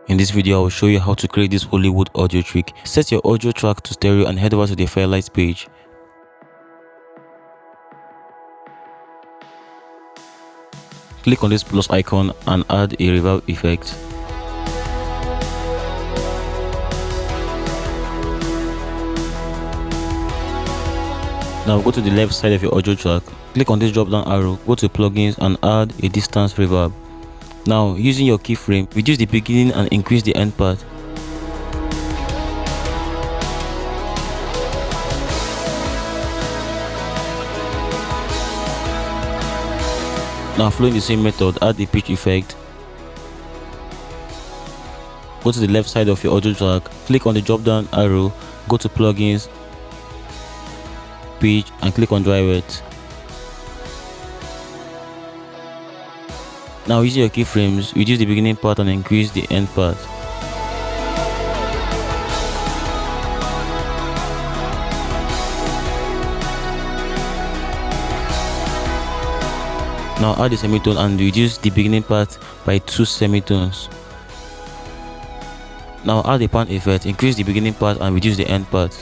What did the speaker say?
In this video, I will show you how to create this Hollywood audio trick. Set your audio track to stereo and head over to the Fairlight page. Click on this plus icon and add a reverb effect. Now go to the left side of your audio track, click on this drop down arrow, go to plugins and add a distance reverb. Now using your keyframe, reduce the beginning and increase the end part. Now following the same method, add a pitch effect. Go to the left side of your audio track, click on the drop down arrow, go to plugins, pitch and click on dry wet. Now using your keyframes, reduce the beginning part and increase the end part. Now add a semitone and reduce the beginning part by 2 semitones. Now add a pan effect, increase the beginning part and reduce the end part.